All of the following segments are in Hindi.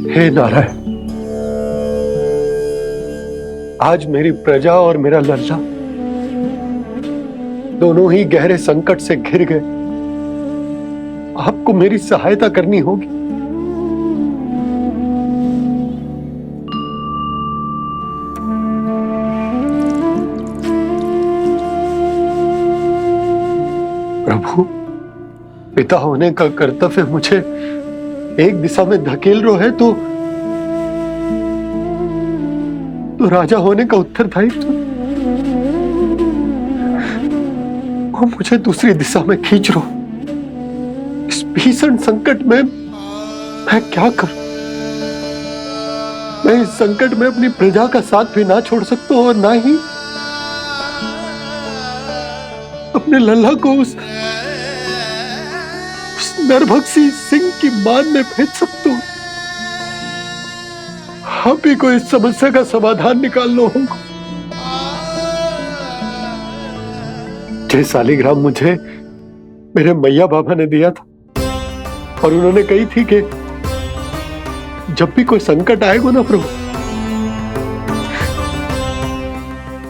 हे नारायण, आज मेरी प्रजा और मेरा लल्ला दोनों ही गहरे संकट से घिर गए। आपको मेरी सहायता करनी होगी। प्रभु, पिता होने का कर्तव्य मुझे एक दिशा में धकेल रहे है तो राजा होने का उत्तरदायित्व वो मुझे दूसरी दिशा में खींच रो। इस भीषण संकट में मैं क्या करूं? मैं इस संकट में अपनी प्रजा का साथ भी ना छोड़ सकता हूं और ना ही अपने लल्ला को उस नरभक्षी सिंह की मान में भेज सकता हूं। आप ही को इस समस्या का समाधान निकालना होगा। जय शालिग्राम मुझे मेरे मैया बाबा ने दिया था और उन्होंने कही थी कि जब भी कोई संकट आएगा ना प्रभु,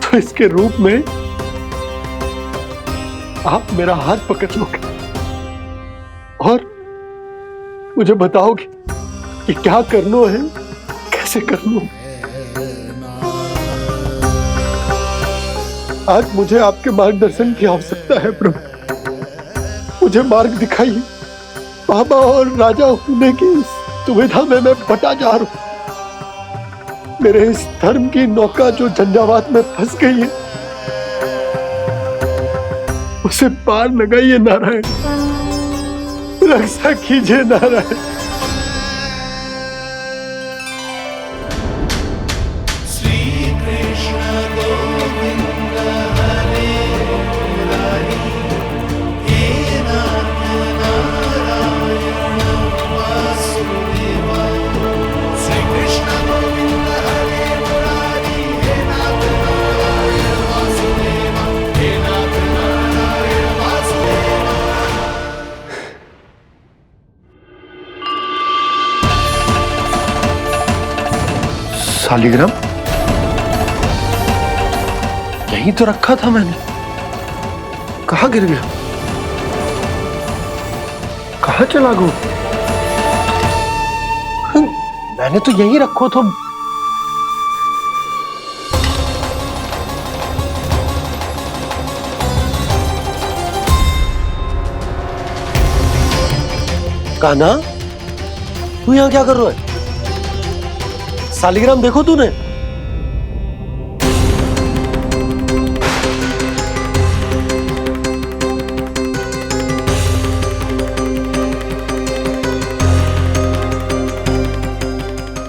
तो इसके रूप में आप मेरा हाथ पकड़ लोगे और मुझे बताओगे कि क्या करना है, कैसे करना है। आज मुझे आपके मार्गदर्शन की आवश्यकता है प्रभु। मुझे मार्ग दिखाइए। बाबा और राजा होने की सुविधा में मैं बटा जा रहा हूं। मेरे इस धर्म की नौका जो झंझावात में फंस गई है, उसे पार लगाइए नारायण। रक्षा कीजिए नारायण। शालिग्राम यहीं तो रखा था मैंने। कहाँ गिर गया? कहाँ चला गया? मैंने तो यहीं रखो तो। कान्हा, तू यहां क्या कर रहा है? शालिग्राम देखो तूने?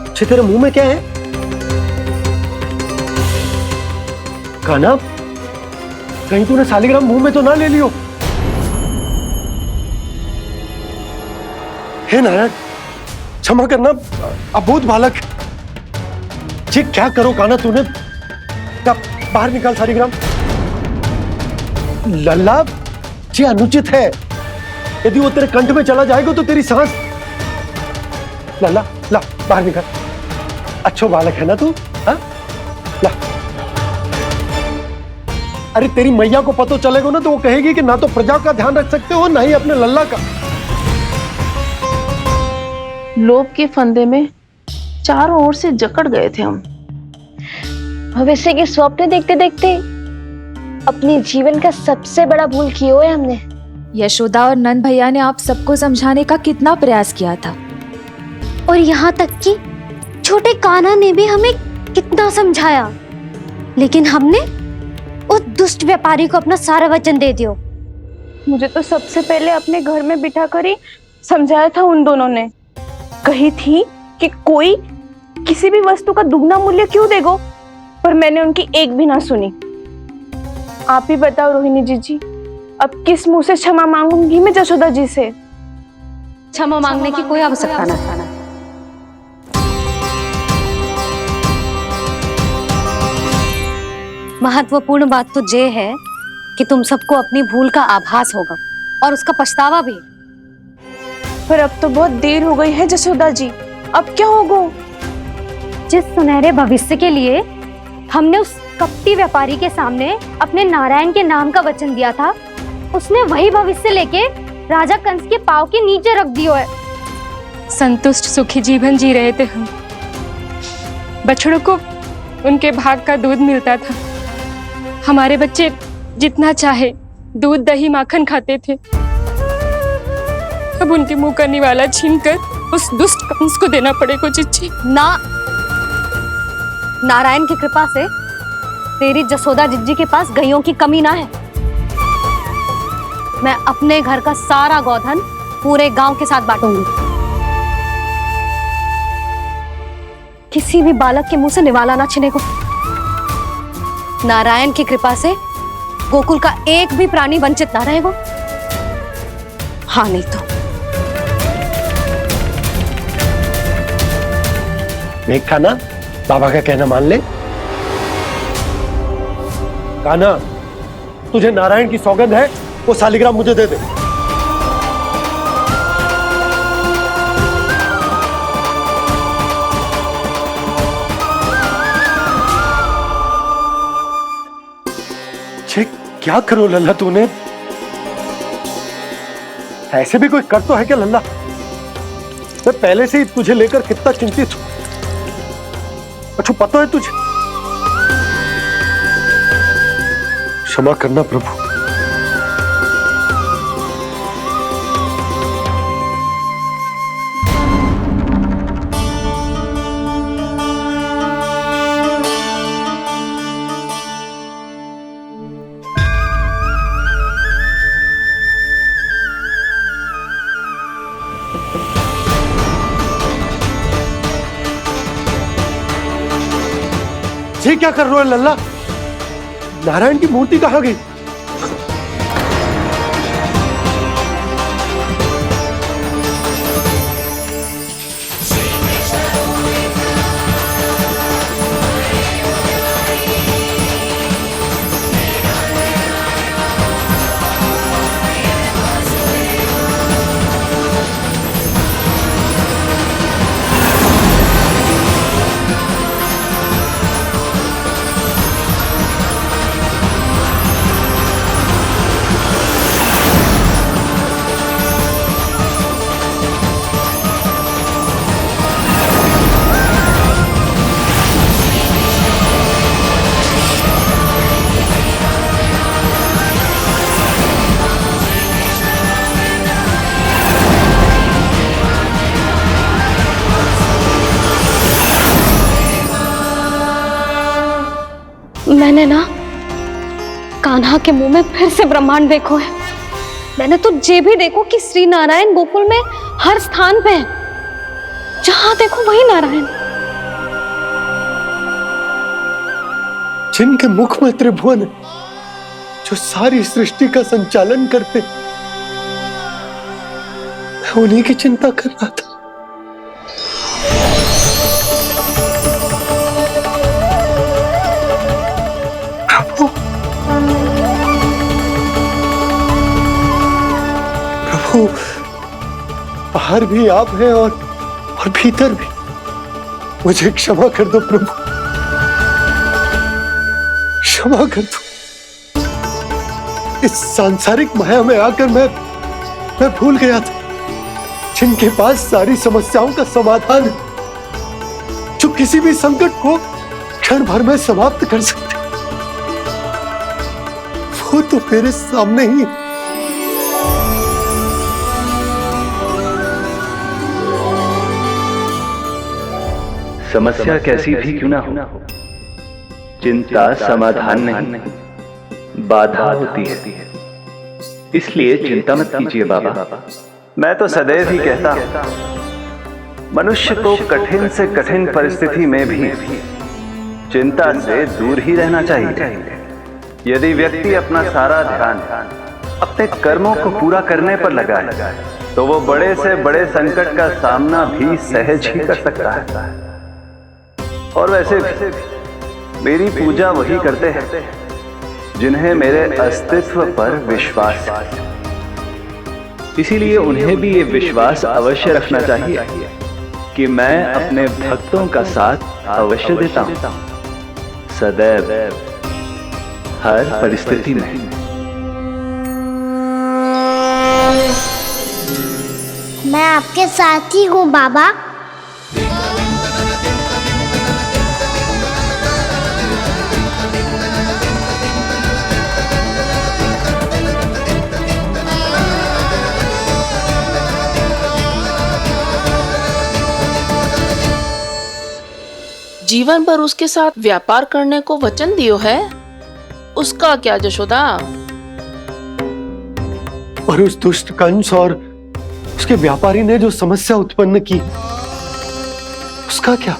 अच्छे, तेरे मुंह में क्या है? कान्हा, कहीं तूने शालिग्राम मुंह में तो ना ले लियो? हे नारायण, क्षमा करना, अबोध बालक। जी क्या करो कान्हा तूने? बाहर निकाल शालिग्राम। लल्ला, जी अनुचित है। यदि वो तेरे कंठ में चला जाएगा तो तेरी सांस। लल्ला, ला बाहर निकाल। अच्छो बालक है ना तू? हाँ, ला। अरे तेरी मैया को पता चलेगा ना तो वो कहेगी कि ना तो प्रजा का ध्यान रख सकते हो ना ही अपने लल्ला का। लोभ के फंदे में चारों ओर से जकड़ गए थे हम। भविष्य के स्वप्न देखते देखते अपने जीवन का सबसे बड़ा भूल किया है हमने। यशोदा और नंद भैया ने आप सबको समझाने का कितना प्रयास किया था, और यहाँ तक कि छोटे कान्हा ने भी हमें कितना समझाया, लेकिन हमने उस दुष्ट व्यापारी को अपना सारा वचन दे दिया। मुझे तो सबसे पहले अपने घर में बिठा कर ही समझाया था उन दोनों ने। कही थी कि कोई किसी भी वस्तु का दुगना मूल्य क्यों देगा, पर मैंने उनकी एक भी ना सुनी। आप ही बताओ रोहिणी जी, अब किस मुंह से क्षमा मांगूंगी मैं जशोदा जी से? क्षमा मांगने की कोई आवश्यकता ना। महत्वपूर्ण बात तो ये है कि तुम सबको अपनी भूल का आभास होगा और उसका पछतावा भी। पर अब तो बहुत देर हो गई है जशोदा जी। अब क्या होगा? जिस सुनहरे भविष्य के लिए हमने उस कपटी व्यापारी के सामने अपने नारायण के नाम का वचन दिया था, उसने वही भविष्य लेके राजा कंस के पांव के नीचे रख दियो है। संतुष्ट सुखी जीवन जी रहे थे हम। बछड़ों को उनके भाग का दूध मिलता था। हमारे बच्चे जितना चाहे दूध दही माखन खाते थे। अब उनके मुंह का निवाला छीनकर उस दुष्ट कंस को देना पड़ेगा चिच्ची। ना, नारायण की कृपा से तेरी जसोदा जिज्जी के पास गैयों की कमी ना है। मैं अपने घर का सारा गोधन पूरे गांव के साथ बांटूंगी। किसी भी बालक के मुंह से निवाला ना छिने को। नारायण की कृपा से गोकुल का एक भी प्राणी वंचित ना रहेगा। हाँ नहीं तो देख कान्हा, बाबा का कहना मान ले। कान्हा, तुझे नारायण की सौगंध है, वो शालिग्राम मुझे दे दे। क्या करो लल्ला तूने? ऐसे भी कोई कर तो है क्या लल्ला? मैं पहले से ही तुझे लेकर कितना चिंतित हूं। अच्छा पता है तुझे? क्षमा करना प्रभु। ये क्या कर रहे हो लल्ला? नारायण की मूर्ति कहाँ गई? मैंने ना कान्हा के मुंह में फिर से ब्रह्मांड देखो है। मैंने तो ये भी देखो कि श्री नारायण गोकुल में हर स्थान पे है। जहां देखो वही नारायण। जिनके मुख में त्रिभुवन है, जो सारी सृष्टि का संचालन करते, मैं उन्हीं की चिंता कर रहा था। प्रभु, बाहर भी आप हैं और भीतर भी। मुझे क्षमा कर दो प्रभु, क्षमा कर दो। इस सांसारिक माया में आकर मैं भूल गया था जिनके पास सारी समस्याओं का समाधान है, जो किसी भी संकट को क्षण भर में समाप्त कर सकते, वो तो मेरे सामने ही। समस्या कैसी भी क्यों ना हो, चिंता समाधान नहीं, बाधा होती है। इसलिए चिंता मत कीजिए बाबा। मैं तो सदैव ही कहता हूं, मनुष्य को कठिन से कठिन परिस्थिति में भी चिंता से दूर ही रहना चाहिए। यदि व्यक्ति अपना सारा ध्यान अपने कर्मों को पूरा करने पर लगाए, तो वो बड़े से बड़े संकट का सामना भी सहज ही कर सकता है। और वैसे भी मेरी पूजा वही करते हैं जिन्हें मेरे अस्तित्व पर विश्वास है। इसीलिए उन्हें भी ये विश्वास अवश्य रखना चाहिए कि मैं अपने भक्तों का साथ अवश्य देता हूं, सदैव, हर परिस्थिति में। मैं आपके साथ ही हूँ बाबा। जीवन भर उसके साथ व्यापार करने को वचन दियो है, उसका क्या जशोदा? और उस दुष्ट कंस और उसके व्यापारी ने जो समस्या उत्पन्न की, उसका क्या?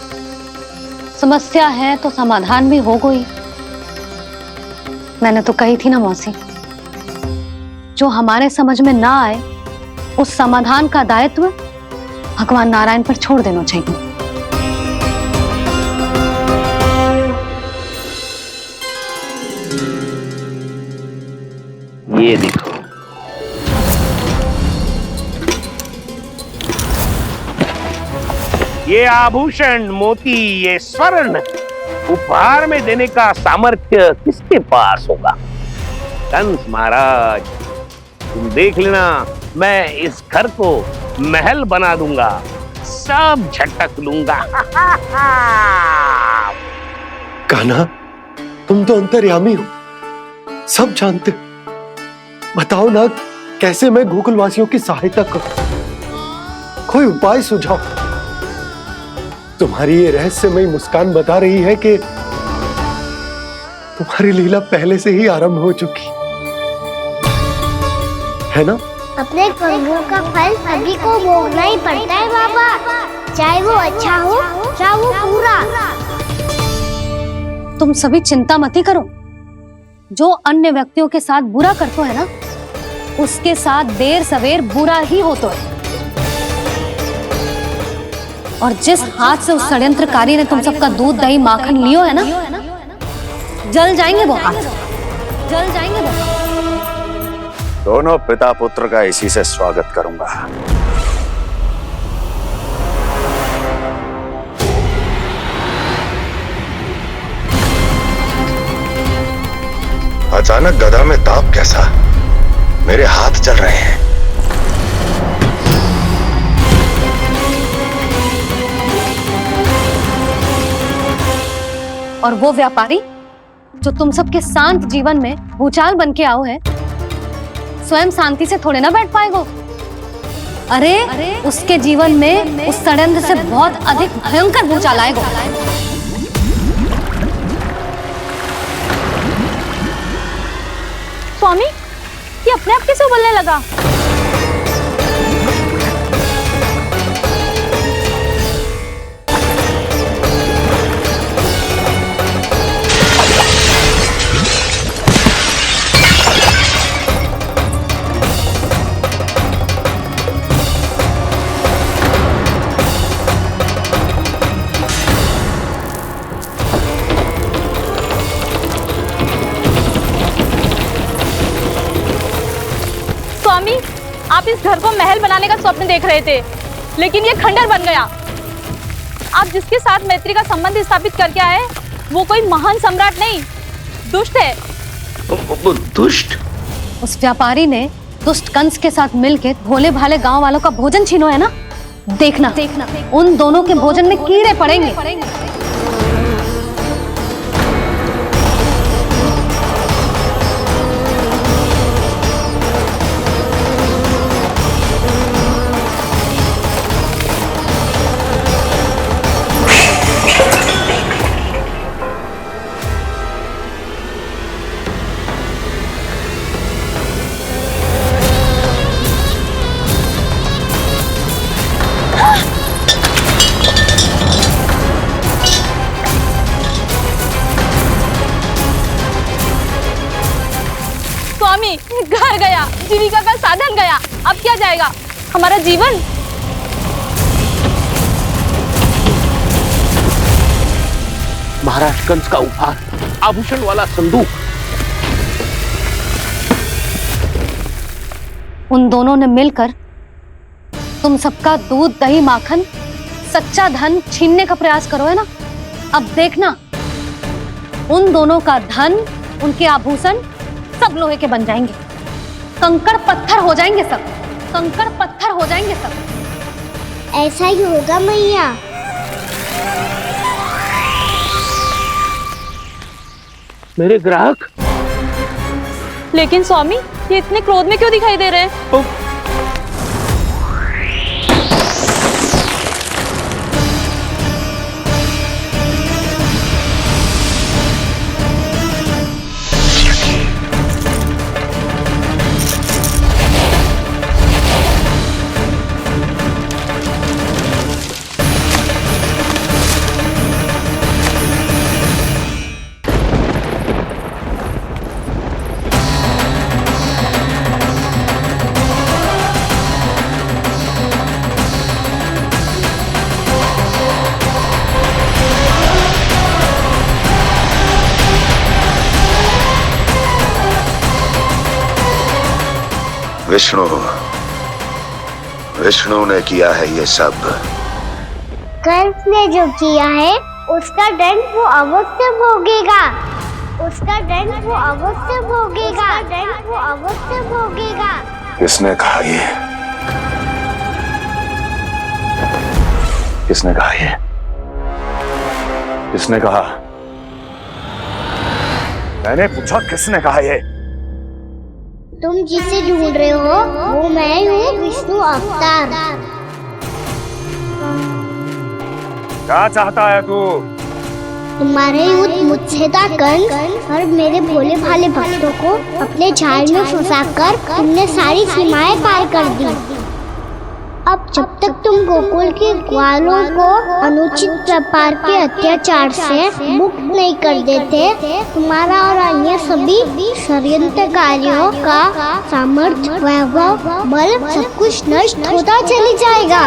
समस्या है तो समाधान भी हो गई। मैंने तो कही थी ना मौसी, जो हमारे समझ में ना आए उस समाधान का दायित्व भगवान नारायण पर छोड़ देना चाहिए। ये देखो, ये आभूषण, मोती, ये स्वर्ण उपहार में देने का सामर्थ्य किसके पास होगा? कंस महाराज, तुम देख लेना, मैं इस घर को महल बना दूंगा, सब झटक लूंगा। कान्हा, तुम तो अंतर्यामी हो, सब जानते। बताओ ना, कैसे मैं गोकुलवासियों की सहायता करूं? कोई उपाय सुझाओ। तुम्हारी ये रहस्यमयी मुस्कान बता रही है कि तुम्हारी लीला पहले से ही आरंभ हो चुकी है ना? अपने कर्मों का फल सभी को भोगना ही पड़ता है बाबा, चाहे वो अच्छा हो चाहे वो बुरा। तुम सभी चिंता मत ही करो। जो अन्य व्यक्तियों के साथ बुरा करते है ना, उसके साथ देर सवेर बुरा ही होता है। और जिस हाथ से उस षड्यंत्रकारी ने तुम सबका दूध दही माखन लियो है ना, जल जाएंगे वो हाथ, जल जाएंगे वो हाथ। दोनों पिता पुत्र का इसी से स्वागत करूंगा। अचानक गदा में ताप कैसा? मेरे हाथ चल रहे हैं। और वो व्यापारी जो तुम सबके शांत जीवन में भूचाल बन के आओ है, स्वयं शांति से थोड़े ना बैठ पाएगो। अरे उसके जीवन में उस षड्यंत्र से बहुत अधिक भयंकर भूचाल आएगा। स्वामी, ये अपने आप कैसे बोलने लगा? स्वामी, आप इस घर को महल बनाने का स्वप्न देख रहे थे, लेकिन ये खंडर बन गया। आप जिसके साथ मैत्री का संबंध स्थापित करके आए, वो कोई महान सम्राट नहीं, दुष्ट है। दुष्ट? उस व्यापारी ने दुष्ट कंस के साथ मिलकर भोले भाले गांव वालों का भोजन छीनो है ना, देखना उन दोनों के भोजन में कीड़े पड़ेंगे। स्वामी, घर गया, जीविका का साधन गया, अब क्या जाएगा हमारा जीवन? महाराज कंस का उपहार, आभूषण वाला संदूक। उन दोनों ने मिलकर तुम सबका दूध दही माखन सच्चा धन छीनने का प्रयास करो, है ना? अब देखना, उन दोनों का धन, उनके आभूषण सब लोहे के बन जाएंगे, कंकड़ पत्थर हो जाएंगे सब, कंकड़ पत्थर हो जाएंगे सब। ऐसा ही होगा मैया। मेरे ग्राहक। लेकिन स्वामी, ये इतने क्रोध में क्यों दिखाई दे रहे हैं? विष्णु ने किया है ये सब। कंस ने जो किया है उसका दंड वो अवश्य भोगेगा, उसका दंड वो अवश्य भोगेगा, दंड वो अवश्य भोगेगा। किसने कहा ये? किसने कहा ये? किसने कहा? मैंने पूछा किसने कहा ये? तुम जिसे ढूंढ रहे हो वो मैं हूँ, विष्णु अवतार। क्या चाहता है तू? तुम्हारे युद्ध मुझसे था कंस, और मेरे भोले भाले भक्तों को अपने जाल में फंसाकर तुमने सारी सीमाएं पार कर दी। अब जब तक तुम गोकुल के ग्वालों को अनुचित प्रकार के अत्याचार से मुक्त नहीं कर देते, तुम्हारा और अन्य सभी षड्यंत्रकारियों का सामर्थ्य, वैभव, बल सब कुछ नष्ट होता चली जाएगा,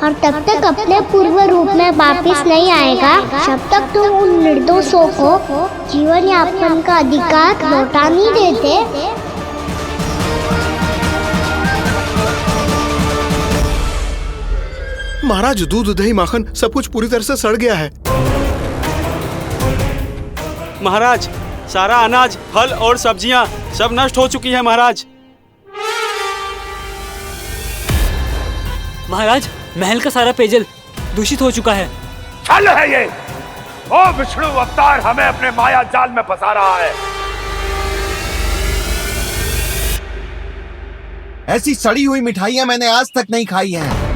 और तब तक अपने पूर्व रूप में वापिस नहीं आएगा जब तक तुम उन निर्दोषों को जीवन यापन का अधिकार लौटा नहीं देते। महाराज, दूध, दही, माखन सब कुछ पूरी तरह से सड़ गया है। महाराज, सारा अनाज, फल और सब्जियां सब नष्ट हो चुकी है महाराज। महाराज, महल का सारा पेयजल दूषित हो चुका है। छल है ये। ओ विष्णु अवतार हमें अपने माया जाल में फंसा रहा है। ऐसी सड़ी हुई मिठाइयां मैंने आज तक नहीं खाई हैं।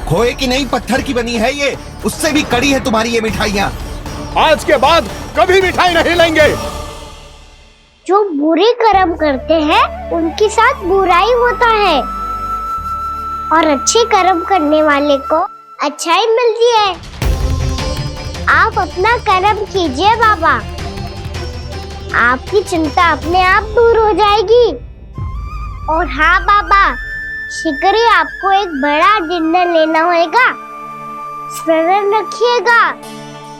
खोए की नहीं, पत्थर की बनी है ये, उससे भी कड़ी है तुम्हारी ये मिठाइयां। आज के बाद कभी मिठाई नहीं लेंगे। जो बुरे कर्म करते हैं उनके साथ बुराई होता है, और अच्छे कर्म करने वाले को अच्छाई मिलती है। आप अपना कर्म कीजिए बाबा, आपकी चिंता अपने आप दूर हो जाएगी। और हाँ बाबा, शीघ्र ही आपको एक बड़ा डिनर लेना होगा। स्मरण रखिएगा,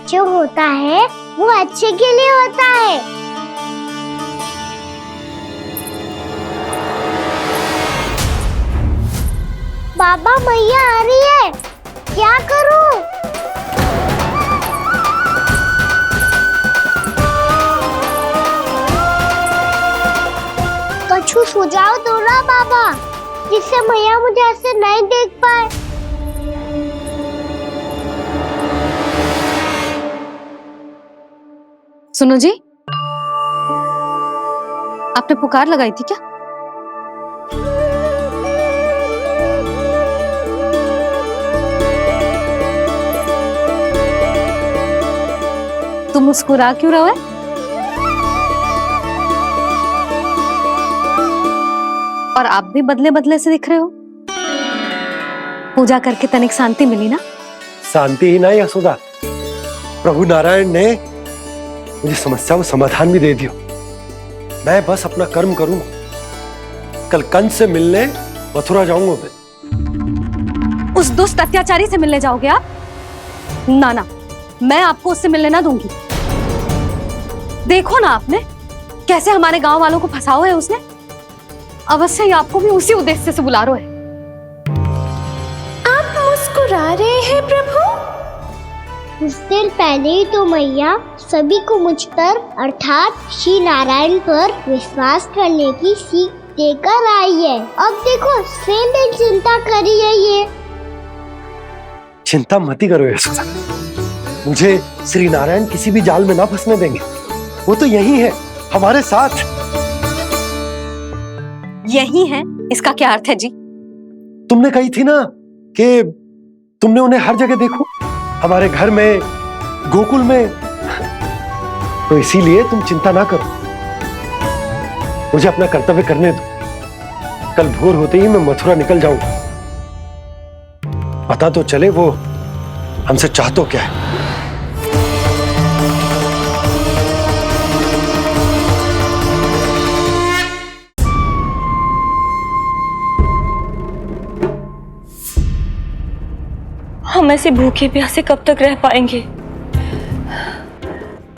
जो होता है वो अच्छे के लिए होता है। बाबा, मैया आ रही है, क्या करूं? कछु सुझाव दो ना बाबा, जिससे मैया मुझे ऐसे नहीं देख पाए। सुनो जी, आपने पुकार लगाई थी क्या? तुम मुस्कुरा क्यों रहे हो? और आप भी बदले बदले से दिख रहे हो। पूजा करके तनिक शांति मिली ना? शांति ही नहीं यशोदा, प्रभु नारायण ने मुझे समस्या को समाधान भी दे दिया। मैं बस अपना कर्म करूं। कल कंस से मिलने मथुरा जाऊंगा मैं। उस दुष्ट अत्याचारी से मिलने जाओगे आप? ना ना, मैं आपको उससे मिलने ना दूंगी। देखो ना आपने कैसे हमारे गांव वालों को फंसाओ है उसने। अवश्य ही आपको भी उसी उद्देश्य से बुला रहा है। आप मुस्कुरा मुस्कुरा रहे हैं प्रभु? कुछ देर पहले ही तो मैया सभी को मुझ पर अर्थात श्री नारायण पर विश्वास करने की सीख देकर आई है। अब देखो स्वयं भी चिंता करी है ये। चिंता मत ही करो यशोदा, मुझे श्री नारायण किसी भी जाल में ना फंसने देंगे। वो तो यही है हमारे साथ। यही है, इसका क्या अर्थ है जी? तुमने कही थी ना कि तुमने उन्हें हर जगह देखो, हमारे घर में, गोकुल में, तो इसीलिए तुम चिंता ना करो, मुझे अपना कर्तव्य करने दो। कल भोर होते ही मैं मथुरा निकल जाऊंगा। पता तो चले वो हमसे चाहतो क्या है। हम ऐसे भूखे प्यासे कब तक रह पाएंगे?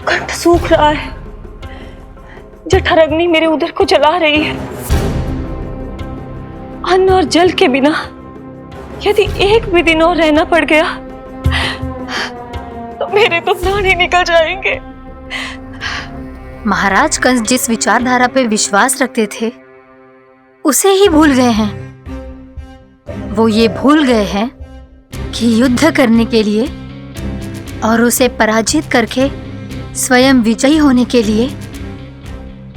कंठ सूख रहा है, जठराग्नि मेरे उदर को जला रही है। अन्न और जल के बिना यदि एक भी दिन और रहना पड़ गया तो मेरे तो प्राण ही निकल जाएंगे। महाराज कंस जिस विचारधारा पे विश्वास रखते थे उसे ही भूल गए हैं। वो ये भूल गए हैं कि युद्ध करने के लिए और उसे पराजित करके स्वयं विजयी होने के लिए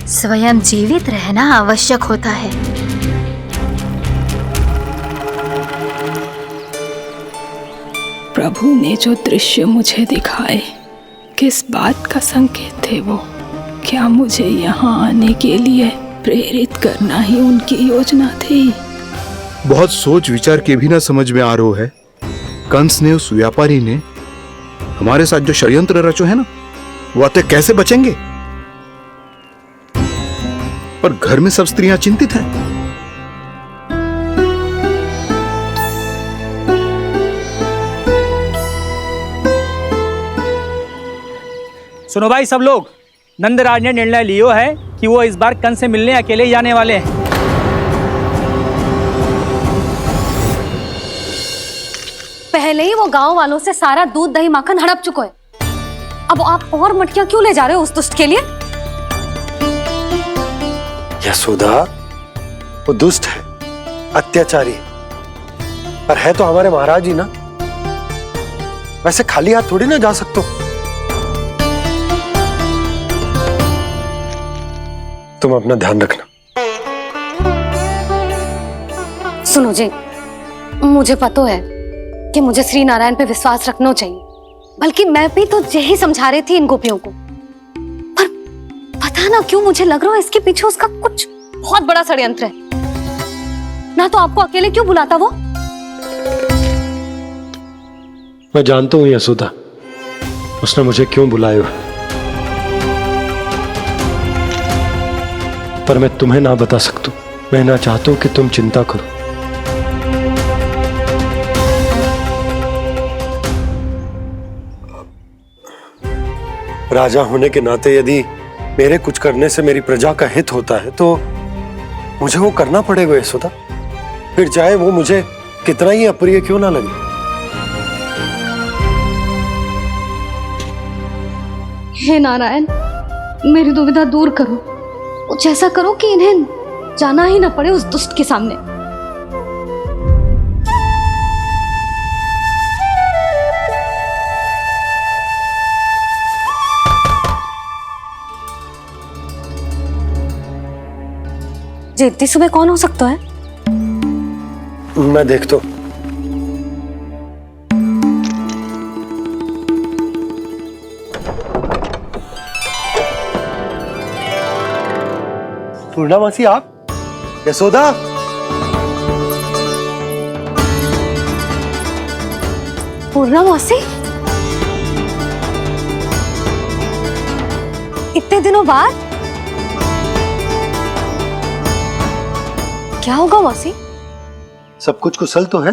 स्वयं जीवित रहना आवश्यक होता है। प्रभु ने जो दृश्य मुझे दिखाए, किस बात का संकेत थे वो? क्या मुझे यहाँ आने के लिए प्रेरित करना ही उनकी योजना थी? बहुत सोच विचार के भी ना समझ में आ रहा है। कंस ने, उस व्यापारी ने हमारे साथ जो षड्यंत्र रचो है ना, वो आते कैसे बचेंगे? पर घर में सब स्त्रियां चिंतित हैं। सुनो भाई सब लोग, नंदराज ने निर्णय लिया है कि वो इस बार कंस से मिलने अकेले ही जाने वाले हैं। पहले ही वो गांव वालों से सारा दूध दही माखन हड़प चुका है, अब आप और मटकियां क्यों ले जा रहे हो उस दुष्ट के लिए? यशोदा, वो दुष्ट है, अत्याचारी, पर है तो हमारे महाराज ही ना। वैसे खाली हाथ थोड़ी ना जा सकते हो। तुम अपना ध्यान रखना। सुनो जी, मुझे पता है कि मुझे श्री नारायण पे विश्वास रखना चाहिए, बल्कि मैं भी तो यही समझा रही थी इन गोपियों को, पर पता ना क्यों मुझे लग रहा है इसके पीछे उसका कुछ बहुत बड़ा षड्यंत्र है। ना तो आपको अकेले क्यों बुलाता वो? मैं जानता हूं यशोदा, उसने मुझे क्यों बुलाया, पर मैं तुम्हें ना बता सकता। मैं ना चाहता हूं कि तुम चिंता करो। राजा होने के नाते यदि मेरे कुछ करने से मेरी प्रजा का हित होता है तो मुझे वो करना पड़ेगा यशोदा, फिर चाहे वो मुझे कितना ही अप्रिय क्यों ना लगे। हे नारायण, मेरी दुविधा दूर करो, कुछ ऐसा करो कि इन्हें जाना ही ना पड़े उस दुष्ट के सामने। जी इतनी सुबह कौन हो सकता है? मैं देखता हूं। पूर्णामासी आप? यशोदा? पूर्णामासी? इतने दिनों बाद? क्या होगा मौसी? सब कुछ कुशल तो है?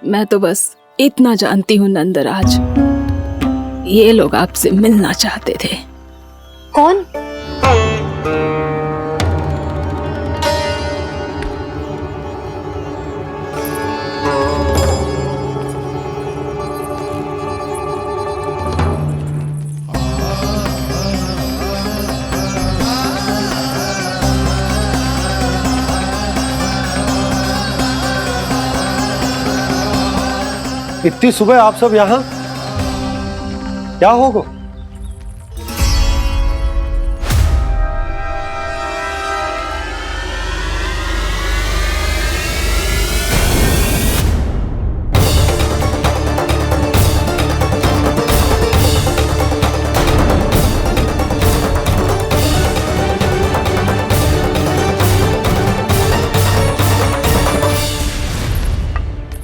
मैं तो बस इतना जानती हूँ नंदराज, ये लोग आपसे मिलना चाहते थे। कौन? इतनी सुबह आप सब यहाँ? क्या होगा?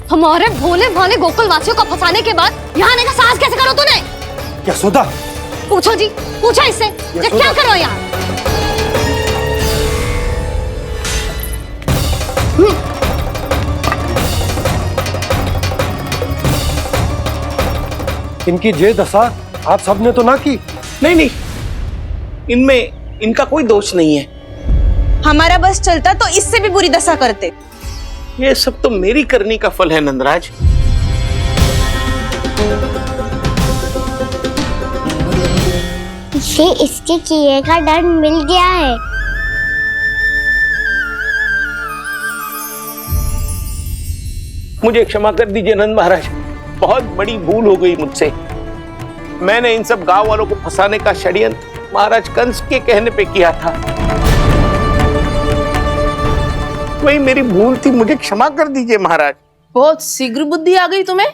हमारे भोले भाले गोकुल वासियों को फंसाने के बाद यहाँ आने का साहस कैसे करो तूने? यशोदा, पूछो जी, पूछो इससे ये क्या करो यहाँ? इनकी ये दशा आप सबने तो ना की? नहीं नहीं, इनमें इनका कोई दोष नहीं है। हमारा बस चलता तो इससे भी बुरी दशा करते। ये सब तो मेरी करनी का फल है नंदराज। इसे इसके किए का डर मिल गया है। मुझे क्षमा कर दीजिए नंद महाराज, बहुत बड़ी भूल हो गई मुझसे। मैंने इन सब गांव वालों को फंसाने का षड्यंत्र महाराज कंस के कहने पे किया था। वही मेरी भूल थी, मुझे क्षमा कर दीजिए महाराज। बहुत शीघ्र बुद्धि आ गई तुम्हें।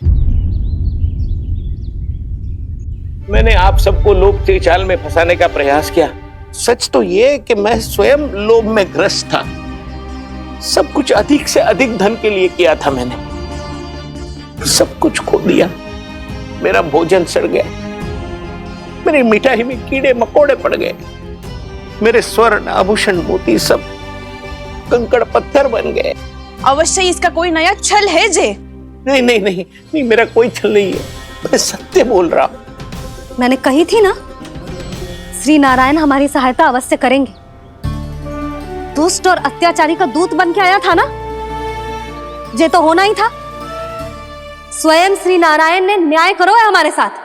मैंने आप सबको लोभ के जाल में फंसाने का प्रयास किया। सच तो ये कि मैं स्वयं लोभ में ग्रस्त था। सब कुछ अधिक से अधिक धन के लिए किया था मैंने। सब कुछ खो दिया। मेरा भोजन सड़ गया, मेरी मिठाई में कीड़े मकोड़े पड़ गए, मेरे स्वर्ण आभूषण मोती सब कंकड़ पत्थर बन गए। अवश्य इसका कोई नया छल है जे। नहीं नहीं नहीं नहीं, मेरा कोई छल नहीं है, मैं सत्य बोल रहा हूं। मैंने कही थी ना, श्री नारायण हमारी सहायता अवश्य करेंगे। दुष्ट और अत्याचारी का दूत बन के आया था ना, ये तो होना ही था। स्वयं श्री नारायण ने न्याय करो है हमारे साथ।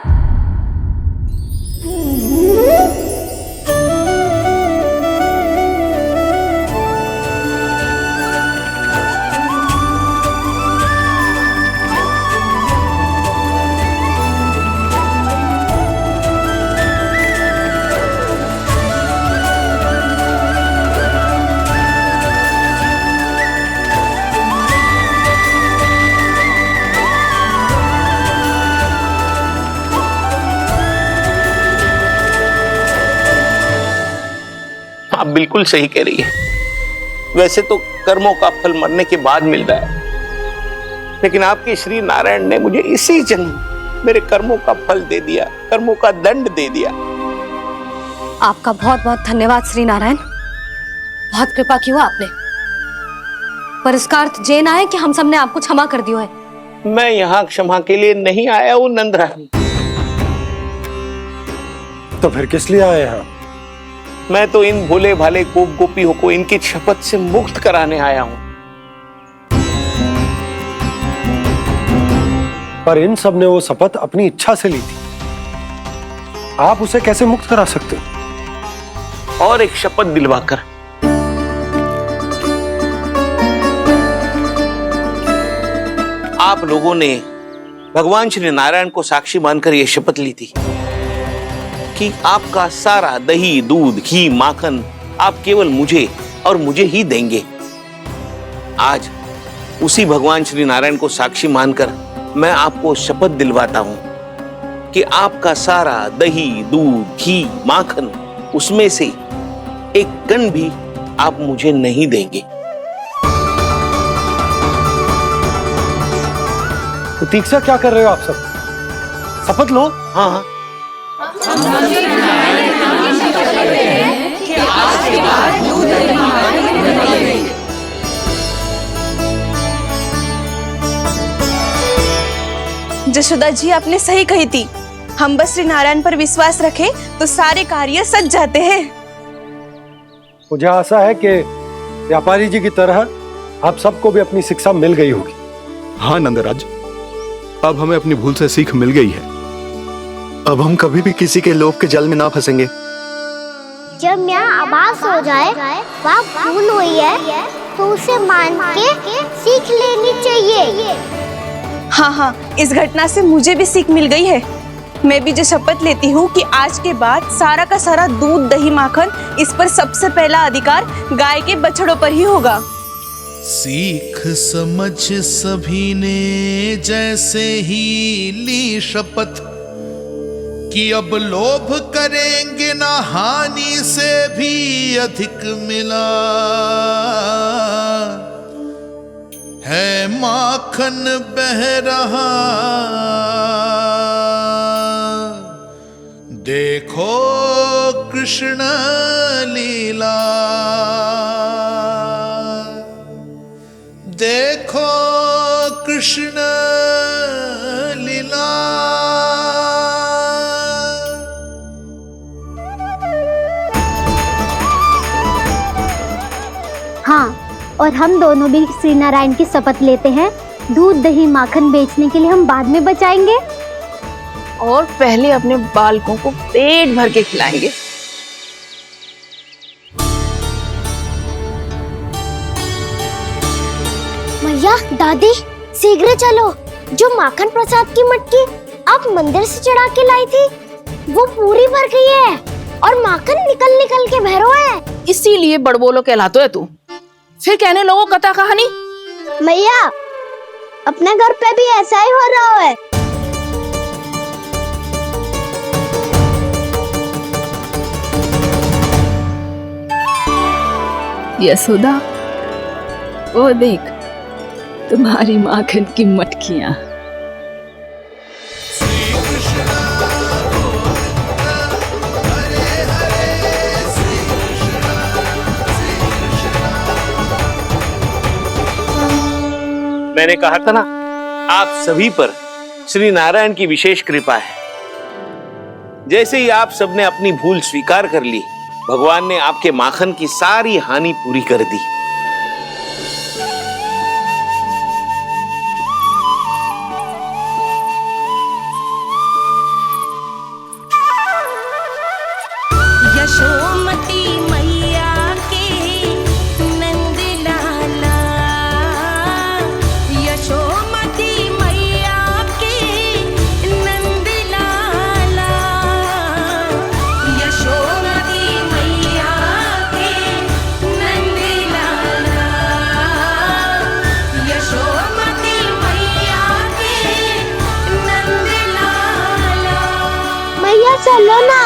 आप बिल्कुल सही कह रही है। वैसे तो कर्मों का फल मरने के बाद मिल रहा है, लेकिन आपके श्री नारायण ने मुझे इसी जन्म मेरे कर्मों का फल दे दिया, कर्मों का दंड दे दिया। आपका बहुत बहुत धन्यवाद श्री नारायण, बहुत कृपा की हो आपने। पर इसका अर्थ ये ना है कि हम सबने आपको क्षमा कर दिया है। मैं यहाँ क्षमा के लिए नहीं आया हूँ नंदरानी। तो फिर किस लिए आए हैं? मैं तो इन भोले भाले गोप गोपियों को इनकी शपथ से मुक्त कराने आया हूं। पर इन सब ने वो शपथ अपनी इच्छा से ली थी, आप उसे कैसे मुक्त करा सकते हो? और एक शपथ दिलवाकर। आप लोगों ने भगवान श्री नारायण को साक्षी मानकर यह शपथ ली थी कि आपका सारा दही, दूध, घी, माखन आप केवल मुझे और मुझे ही देंगे। आज उसी भगवान श्री नारायण को साक्षी मानकर मैं आपको शपथ दिलवाता हूं कि आपका सारा दही, दूध, घी, माखन उसमें से एक कण भी आप मुझे नहीं देंगे। प्रतीक्षा क्या कर रहे हो आप सब? शपथ लो। हाँ हाँ, जशोदा जी आपने सही कही थी। हम बस श्री नारायण पर विश्वास रखें तो सारे कार्य सज जाते हैं। मुझे आशा है कि व्यापारी जी की तरह आप सबको भी अपनी शिक्षा मिल गई होगी। हाँ नंदराज, अब हमें अपनी भूल से सीख मिल गई है। अब हम कभी भी किसी के लोभ के जल में ना फंसेंगे। जब यहाँ आभास हो जाए वह भूल हुई है तो उसे मान के सीख लेनी चाहिए। हाँ हाँ, इस घटना से मुझे भी सीख मिल गई है। मैं भी जो शपथ लेती हूँ कि आज के बाद सारा का सारा दूध दही माखन इस पर सबसे पहला अधिकार गाय के बछड़ों पर ही होगा। सीख समझ सभी ने जैसे ही ली शपथ कि अब लोभ करेंगे ना हानि से भी अधिक मिला है माखन बह रहा देखो कृष्ण लीला देखो कृष्ण लीला। हाँ, और हम दोनों भी श्री नारायण की शपथ लेते हैं, दूध दही माखन बेचने के लिए हम बाद में बचाएंगे और पहले अपने बालकों को पेट भर के खिलाएंगे। मैया, दादी, शीघ्र चलो। जो माखन प्रसाद की मटकी आप मंदिर से चढ़ा के लाई थी, वो पूरी भर गई है और माखन निकल निकल के बह रहा है। इसीलिए बड़बोलो कहलाते है तू। फिर कहने लोगों कथा कहानी। मैया, अपने घर पे भी ऐसा ही हो रहा है। यशोदा, वो देख तुम्हारी माखन की मटकियां। मैंने कहा था ना, आप सभी पर श्री नारायण की विशेष कृपा है। जैसे ही आप सबने अपनी भूल स्वीकार कर ली, भगवान ने आपके माखन की सारी हानि पूरी कर दी। यशोमती मैया के नंद लाला, यशोमती मैया के नंद लाला, यशोमती मैया के नंद लाला, यशोमती मैया के नंद लाला। मैया चलो ना।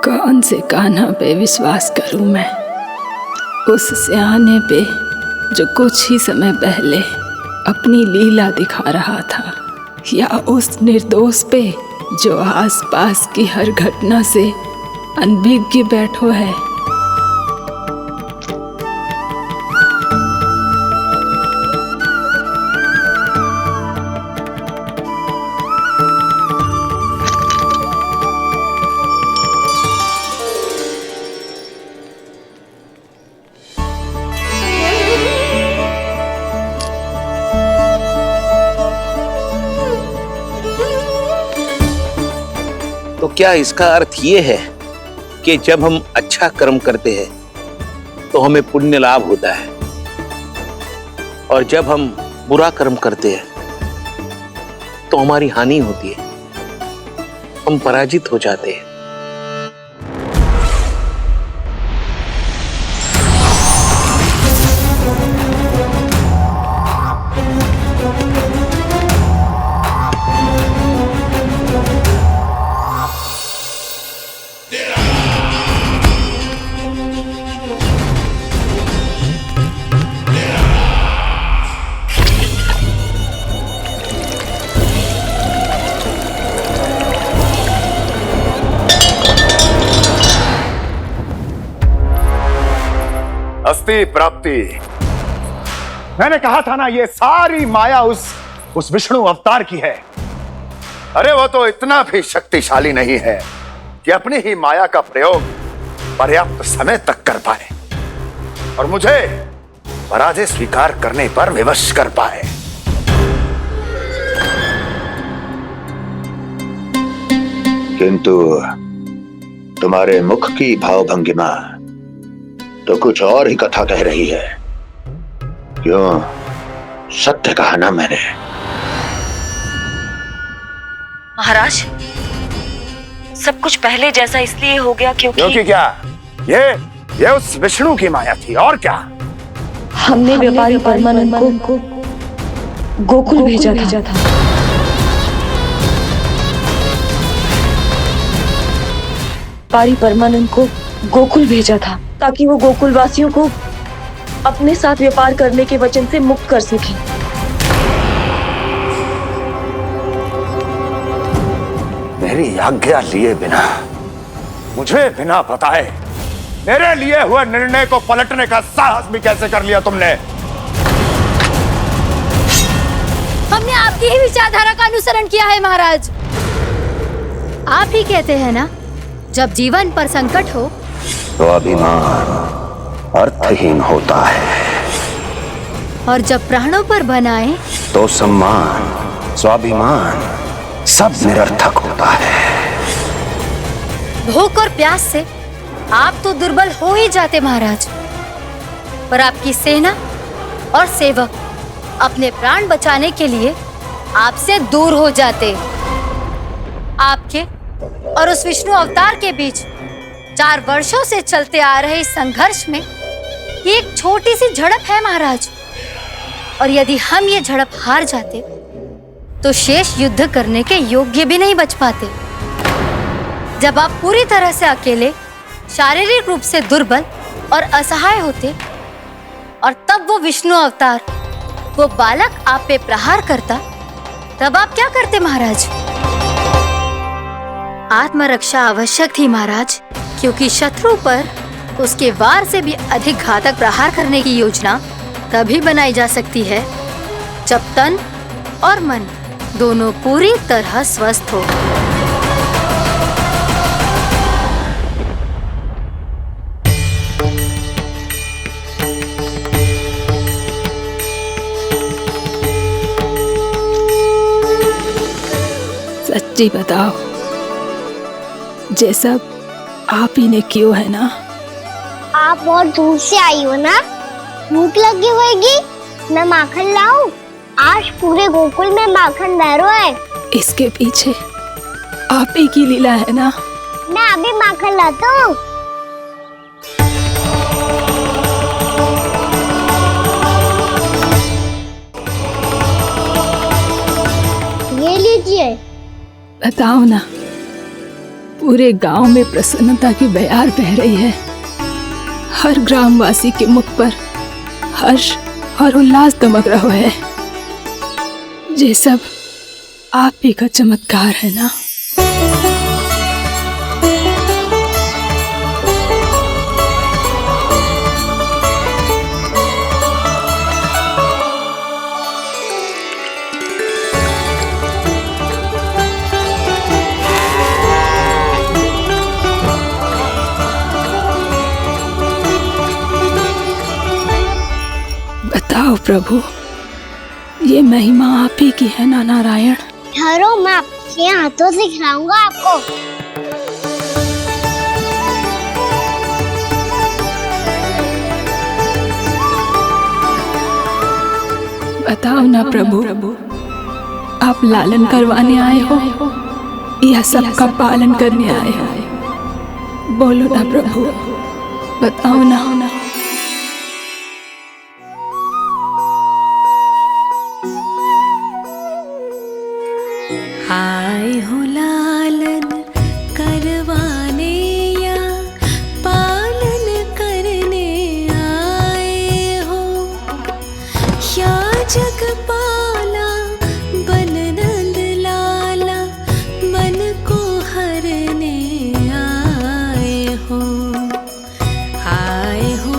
कौन से कान्हा पे विश्वास करूं मैं? उस सियाने पे जो कुछ ही समय पहले अपनी लीला दिखा रहा था, या उस निर्दोष पे जो आसपास की हर घटना से अनभिज्ञ बैठो है? तो क्या इसका अर्थ ये है कि जब हम अच्छा कर्म करते हैं तो हमें पुण्य लाभ होता है, और जब हम बुरा कर्म करते हैं तो हमारी हानि होती है, हम पराजित हो जाते हैं? अस्ति प्राप्ति। मैंने कहा था ना, ये सारी माया उस विष्णु अवतार की है। अरे वो तो इतना भी शक्तिशाली नहीं है कि अपनी ही माया का प्रयोग पर्याप्त समय तक कर पाए और मुझे पराजय स्वीकार करने पर विवश कर पाए। किंतु तुम्हारे मुख की भावभंगिमा तो कुछ और ही कथा कह रही है। क्यों? सत्य कहा ना मैंने। महाराज, सब कुछ पहले जैसा इसलिए हो गया क्योंकि क्या? ये उस विष्णु की माया थी, और क्या? हमने व्यापारी परमानंद को गोकुल भेजा था। व्यापारी परमानंद को गोकुल भेजा था ताकि वो गोकुल वासियों को अपने साथ व्यापार करने के वचन से मुक्त कर सके। मेरी आज्ञा लिए बिना, मुझे बिना बताए मेरे लिए हुए निर्णय को पलटने का साहस भी कैसे कर लिया तुमने? हमने आपकी ही विचारधारा का अनुसरण किया है महाराज। आप ही कहते हैं ना, जब जीवन पर संकट हो तो अभिमान अर्थहीन होता है, और जब प्राणों पर बनाए तो सम्मान स्वाभिमान सब निरर्थक होता है। भूख और प्यास से आप तो दुर्बल हो ही जाते महाराज, पर आपकी सेना और सेवक अपने प्राण बचाने के लिए आपसे दूर हो जाते। आपके और उस विष्णु अवतार के बीच 4 वर्षों से चलते आ रहे इस संघर्ष में ये एक छोटी सी झड़प है महाराज, और यदि हम ये झड़प हार जाते तो शेष युद्ध करने के योग्य भी नहीं बच पाते। जब आप पूरी तरह से अकेले, शारीरिक रूप से दुर्बल और असहाय होते, और तब वो विष्णु अवतार, वो बालक आप पे प्रहार करता, तब आप क्या करते महाराज? आत्मरक्षा आवश्यक थी महाराज, क्योंकि शत्रु पर उसके वार से भी अधिक घातक प्रहार करने की योजना तभी बनाई जा सकती है जब तन और मन दोनों पूरी तरह स्वस्थ हो। सच्ची बताओ, ये सब आप ही ने क्यों है ना? आप बहुत दूर से आई हो ना, भूख लगी होगी। मैं माखन लाऊं? आज पूरे गोकुल में माखन बह रहा है। इसके पीछे आप ही की लीला है ना? मैं अभी माखन लाता हूँ। ये लीजिए। बताओ ना, पूरे गांव में प्रसन्नता की बयार बह रही है। हर ग्रामवासी के मुख पर हर्ष और उल्लास दमक रहा है। ये सब आप ही का चमत्कार है ना? बताओ प्रभु, ये महिमा आप ही की है ना नारायण? ठहरो, मैं आपके हाथों से खिलाऊंगा आपको। बताओ ना प्रभु, आप लालन करवाने आए हो या सबका पालन करने आए हो? बोलो ना प्रभु, बताओ ना। आए हो लालन करवाने या पालन करने आए हो, या जगपाला बन नंद लाला मन को हरने आए हो। आए हो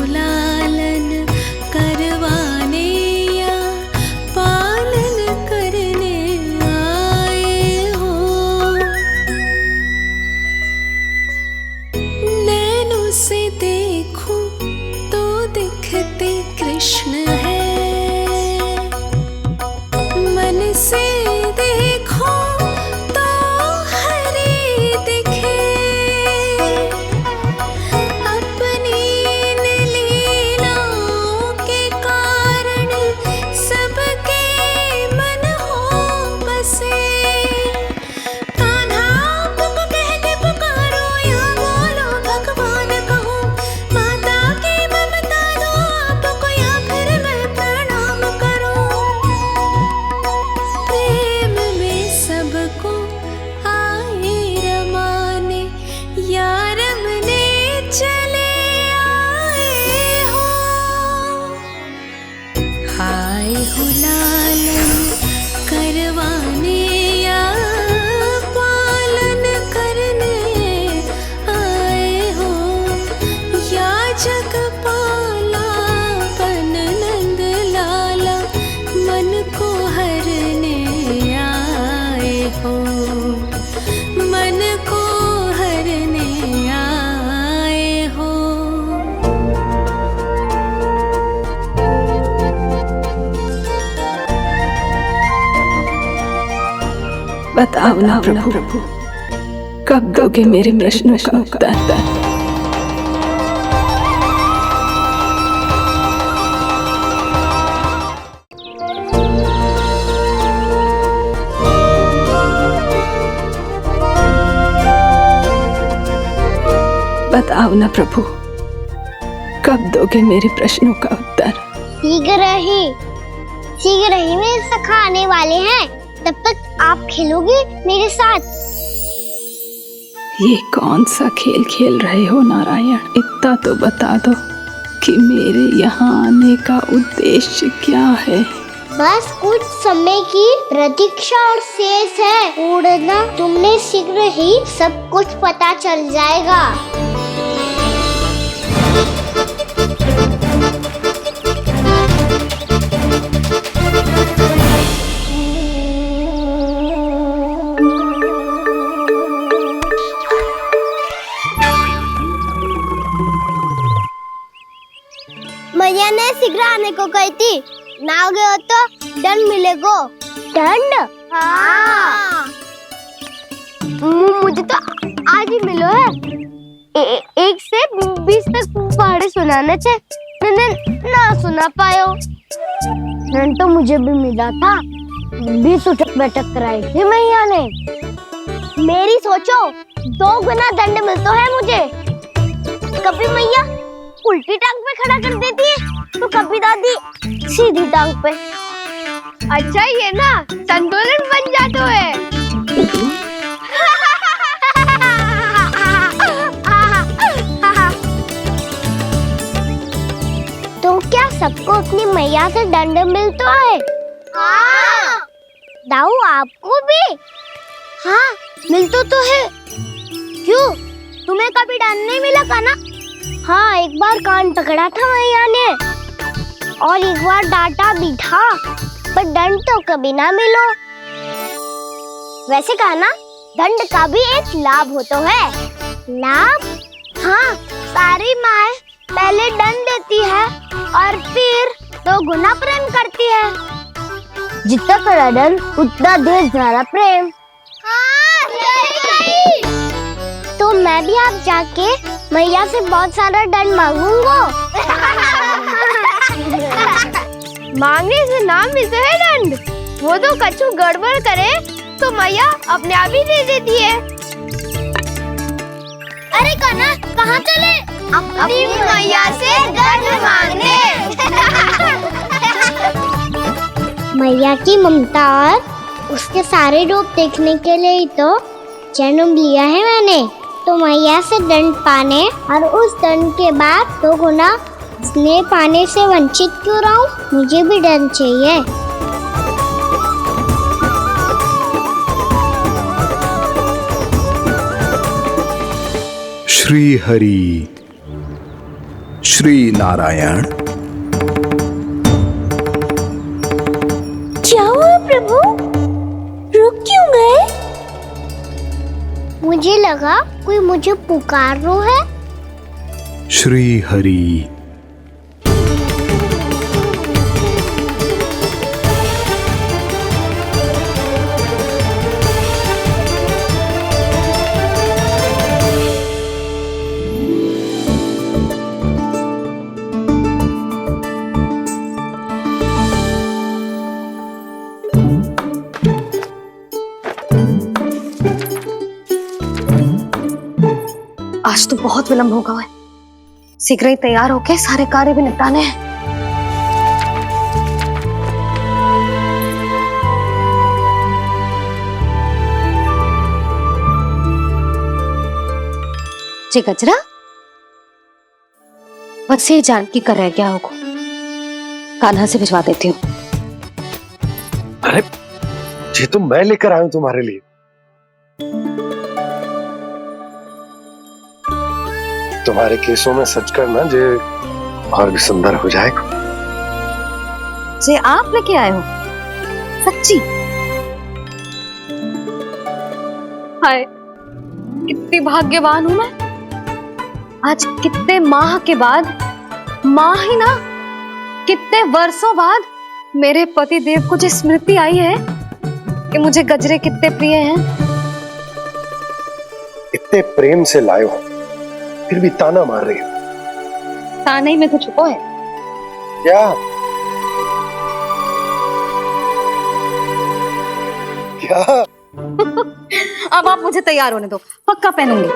हो लालन करवाने या पालन करने आए हो, या जगपाला पन नंद लाला मन को हरने आए हो, मन को हरने आए हो। बताओ ना प्रभु, कब दोगे मेरे प्रश्नों का उत्तर? बताओ ना प्रभु, कब दोगे मेरे प्रश्नों का उत्तर? शीघ्र ही मेरे सखा आने वाले हैं, तब तक आप खेलोगे मेरे साथ। ये कौन सा खेल खेल रहे हो नारायण? इतना तो बता दो कि मेरे यहाँ आने का उद्देश्य क्या है? बस कुछ समय की प्रतीक्षा और शेष है। उड़ना तुमने शीघ्र ही सब कुछ पता चल जाएगा। मैया ने शीघ्र आने को कही थी, ना आ गए हो तो दंड मिलेगा। दंड? हाँ। मुझे तो आज ही मिलो है। 1 से 20 तक पहाड़े सुनाने थे, ना सुना पायो। दंड तो मुझे भी मिला था, 20 उठक बैठक कराई थी मैया ने। मेरी सोचो 2 गुना दंड मिलता है मुझे। कभी मैया उल्टी टांग पे खड़ा कर देती है, तो कभी दादी सीधी टांग पे। अच्छा ये ना संतुलन बन जाता है। तो क्या सबको अपनी मैया से दंड मिलता है? हाँ। दाऊ आपको भी? हाँ मिलता तो है। क्यों, तुम्हें कभी दंड नहीं मिला का ना? हाँ, एक बार कान पकड़ा था मैया ने और एक बार डांटा भी था, पर दंड तो कभी ना मिलो। वैसे कहा ना, दंड का भी एक लाभ होता है। लाभ? हाँ, सारी माँ पहले दंड देती है और फिर 2 गुना प्रेम करती है। जितना कड़ा दंड उतना ढेर सारा प्रेम। हाँ, सही। तो मैं भी आप जाके मैया से बहुत सारा दंड मांगूंगा। मांगने से ना मिलता है दंड, वो तो कछु गड़बड़ करे तो मैया अपने आप ही दे देती है। अरे कना, कहाँ चले? अपनी मैया से दंड मांगने। मैया की ममता और उसके सारे रूप देखने के लिए ही तो जन्म लिया है मैंने। तो मैया से दंड पाने और उस दंड के बाद 2 गुना स्नेह पाने से वंचित क्यों रहूं? मुझे भी दंड चाहिए। श्री हरि, श्री नारायण। क्या हुआ प्रभु? रुक क्यों गए? मुझे लगा कोई मुझे पुकार रहा है। श्री हरि। आज तो बहुत विलंब होगा है, शीघ्र ही तैयार होके सारे कार्य भी निपटाने हैं। जी गजरा, बस ये जानकी कर रह गया होगा, कान्हा से भिजवा देती हूँ। अरे ये तो मैं लेकर आया हूं तुम्हारे लिए। तुम्हारे केसों में सच करना जे और भी सुंदर हो जाएगा। जे आप लेके आए हो सच्ची? हाय कितनी भाग्यवान हूं मैं। आज कितने माह के बाद, माह ही ना कितने वर्षों बाद मेरे पति देव को जो स्मृति आई है कि मुझे गजरे कितने प्रिय हैं। इतने प्रेम से लाए हो फिर भी ताना मार रही हो। ताने में कुछ छुपो है क्या? क्या? अब आप मुझे तैयार होने दो, पक्का पहनूंगी।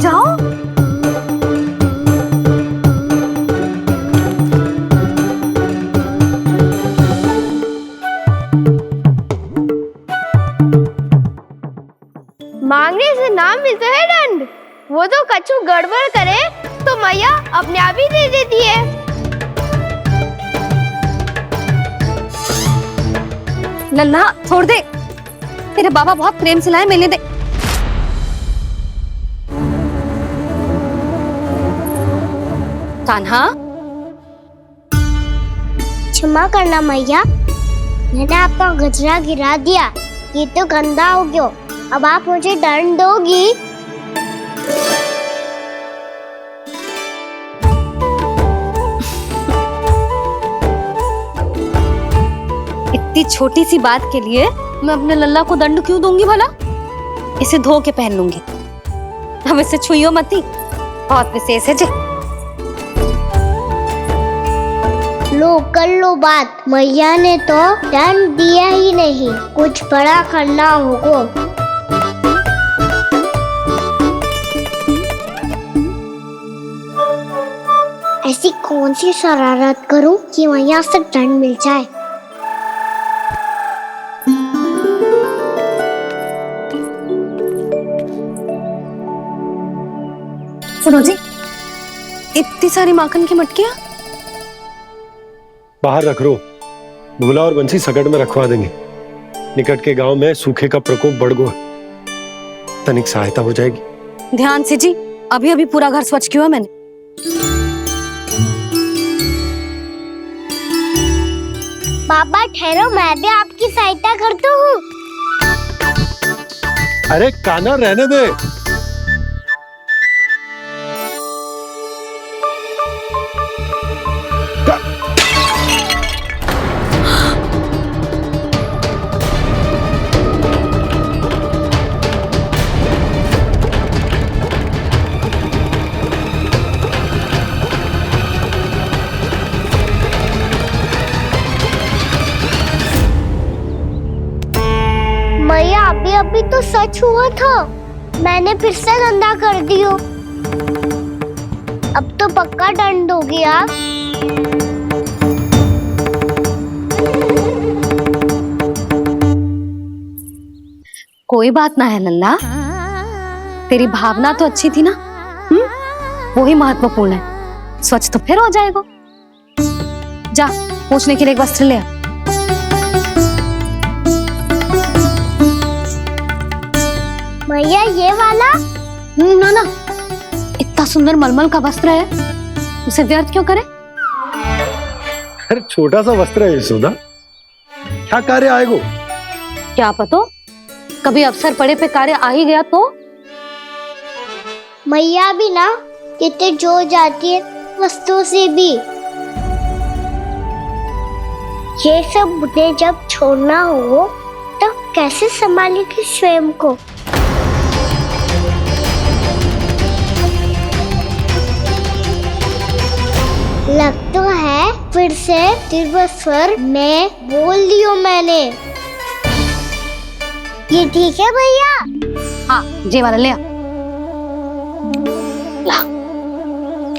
जाओ। मांगने से ना मिलता है दंड। वो तो कछु गड़बड़ करे तो मैया अपने आप ही दे देती है। नन्हा छोड़ दे, तेरे बाबा बहुत प्रेम से लाए, मिलने दे। कान्हा क्षमा करना मैया, मैंने आपका गजरा गिरा दिया, ये तो गंदा हो गया। अब आप मुझे दंड दोगी? इतनी छोटी सी बात के लिए मैं अपने लल्ला को दंड क्यों दूंगी भला? इसे धो के पहन लूंगी। हम इसे छुइयो मती, बहुत विशेष है जी। लो कर लो बात, मैया ने तो दंड दिया ही नहीं, कुछ बड़ा करना होगा। ऐसी कौन सी शरारत करूं कि मैया से दंड मिल जाए? सुनो जी, इतनी सारी माखन की मटकियां बाहर रख रो, भूला और बंसी सकट में रखवा देंगे। निकट के गांव में सूखे का प्रकोप बढ़ गया, तनिक सहायता हो जाएगी। ध्यान से जी, अभी अभी पूरा घर स्वच्छ किया मैंने। पापा ठहरो, मैं भी आपकी सहायता करता हूँ। अरे कान्हा रहने दे। मैया अभी अभी तो सच हुआ था, मैंने फिर से गंदा कर दियो। अब तो पक्का दंड दोगी आप। कोई बात ना है नल्ला, तेरी भावना तो अच्छी थी ना, वही महत्वपूर्ण है। स्वच्छ तो फिर हो जाएगा। जा पूछने के लिए एक वस्त्र ले आ। भैया ये वाला? ना ना, इतना सुंदर मलमल का वस्त्र है, उसे व्यर्थ क्यों करे? अरे छोटा सा वस्त्र है यशोदा, क्या कार्य आएगा? क्या पता, कभी अवसर पड़े पे कार्य आ ही गया तो। मैया भी ना कितने जो जाती है वस्तुओं से भी। ये सब मुझे जब छोड़ना हो तो कैसे संभालेगी स्वयं को? लग तो है फिर से तीव्र स्वर में बोल दियो मैंने। ये ठीक है भैया? हाँ, ये वाला ले आ। ला,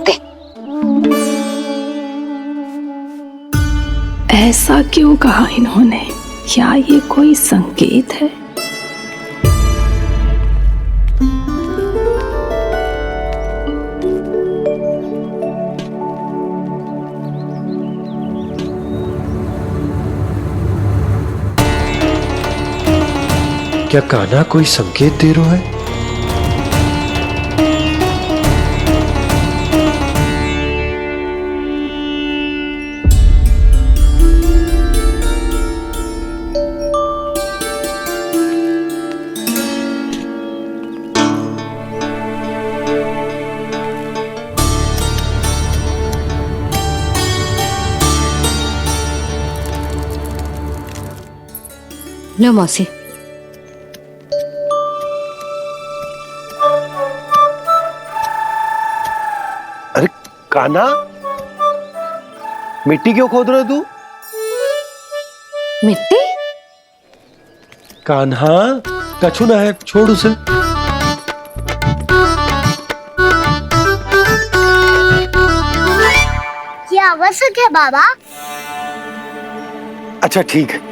दे। ऐसा क्यों कहा इन्होंने? क्या ये कोई संकेत है? क्या कान्हा कोई संकेत दे रहा है? लो मौसी। अरे कान्हा, मिट्टी क्यों खोद रहे तू? मिट्टी? कान्हा, कछु ना है, छोड़ उसे। ये आवश्यक है बाबा। अच्छा ठीक है।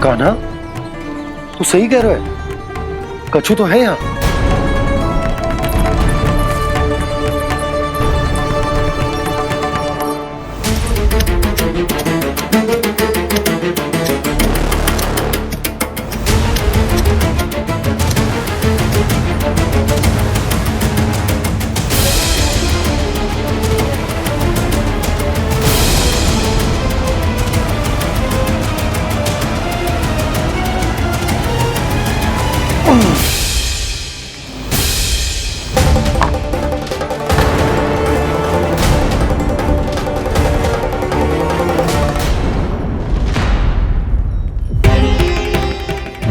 कान्हा, तू सही कह रहा है, कछु तो है यहाँ।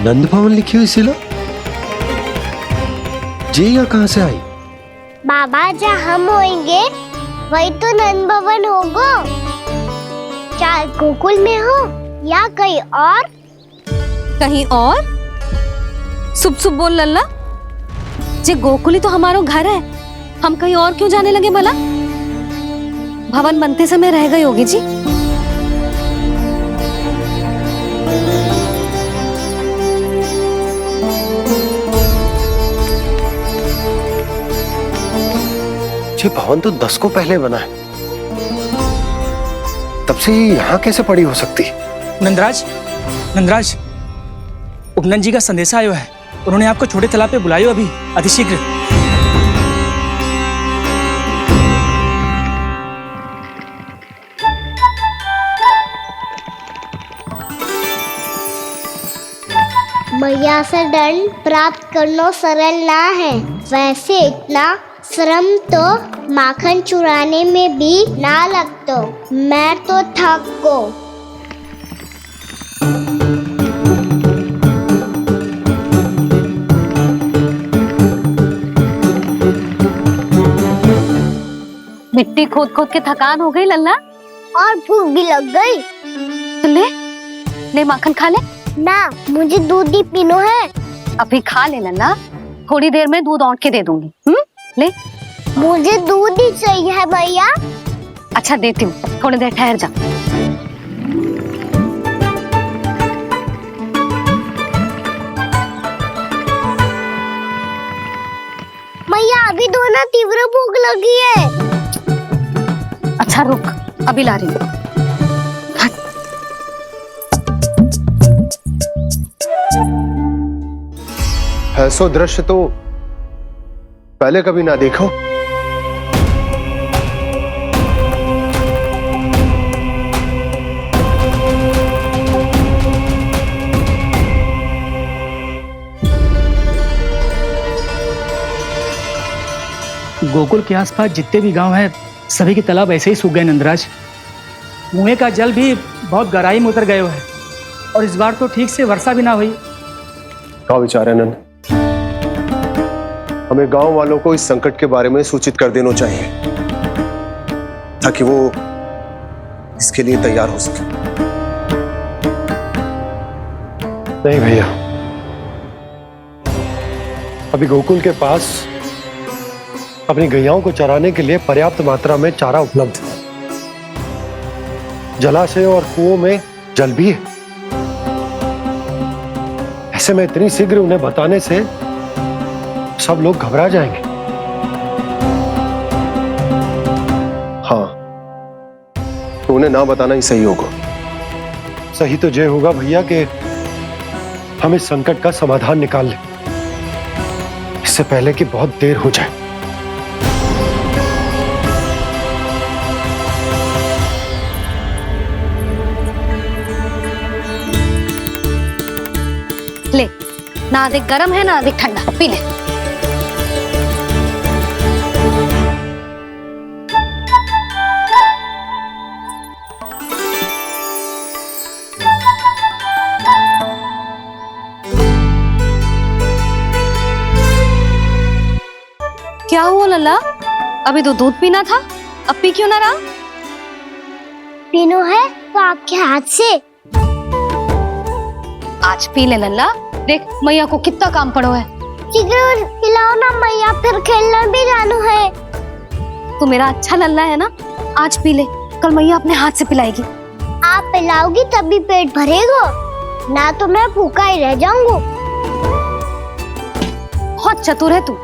नंद भवन लिखी हुई सिला जी यहाँ कहाँ से आई? बाबा जहाँ हम होंगे वही तो नंद भवन होगा। चाहे गोकुल में हो या कहीं और। कहीं और? सुब सुब बोल लल्ला। जे गोकुल ही तो हमारा घर है, हम कहीं और क्यों जाने लगे भला? भवन बनते समय रह गई होगी जी। ये भवन तो 10 को पहले बना है, तब से यहाँ कैसे पड़ी हो सकती? नंदराज, नंदराज, उपनंद जी का संदेशा आयो है। उन्होंने आपको छोटे तालाब पे बुलायो अभी, अतिशीघ्र। मैया से दंड प्राप्त करना सरल ना है। वैसे इतना श्रम तो माखन चुराने में भी ना लगतो। मैं तो थक गो। मिट्टी खोद खोद के थकान हो गई लल्ला, और भूख भी लग गई। तो ले ले माखन खा ले। ना, मुझे दूध ही पीनो है। अभी खा ले लल्ला, थोड़ी देर में दूध औंट के दे दूंगी। ले। मुझे दूध ही चाहिए है भैया। अच्छा देती हूँ, थोड़ी देर ठहर जा। मैया अभी तो ना तीव्र भूख लगी है। अच्छा रुक, अभी ला रही हूँ। ऐसा दृश्य तो पहले कभी ना देखो। गोकुल के आसपास जितने भी गांव हैं, सभी के तालाब ऐसे ही सूख गए नंदराज। कुएं का जल भी बहुत गहराई में उतर गए है, और इस बार तो ठीक से वर्षा भी ना हुई। क्या विचार है नंद? हमें गांव वालों को इस संकट के बारे में सूचित कर देना चाहिए, ताकि वो इसके लिए तैयार हो सके। नहीं भैया, अभी गोकुल के पास अपनी गैयाओं को चराने के लिए पर्याप्त मात्रा में चारा उपलब्ध है। जलाशय और कुओं में जल भी है। ऐसे में इतनी शीघ्र उन्हें बताने से सब लोग घबरा जाएंगे। हाँ, तो उन्हें ना बताना ही सही होगा। सही तो ये होगा भैया कि हम इस संकट का समाधान निकाल लें, इससे पहले कि बहुत देर हो जाए। ले, ना अधिक गर्म है ना अधिक ठंडा, पी ले। क्या हुआ लल्ला? अभी तो दूध पीना था, अब पी क्यों ना रहा? पीनो है तो आपके हाथ से। आज पी ले लल्ला, देख मैया को कितना काम पड़ो है। शीघ्र पिलाओ ना मैया, फिर खेलने भी जाना है। तू मेरा अच्छा लल्ला है ना, आज पी ले, कल मैया अपने हाथ से पिलाएगी। आप पिलाओगी तभी पेट भरेगा, ना तो मैं भूखा ही रह जाऊंगा। बहुत चतुर है तू,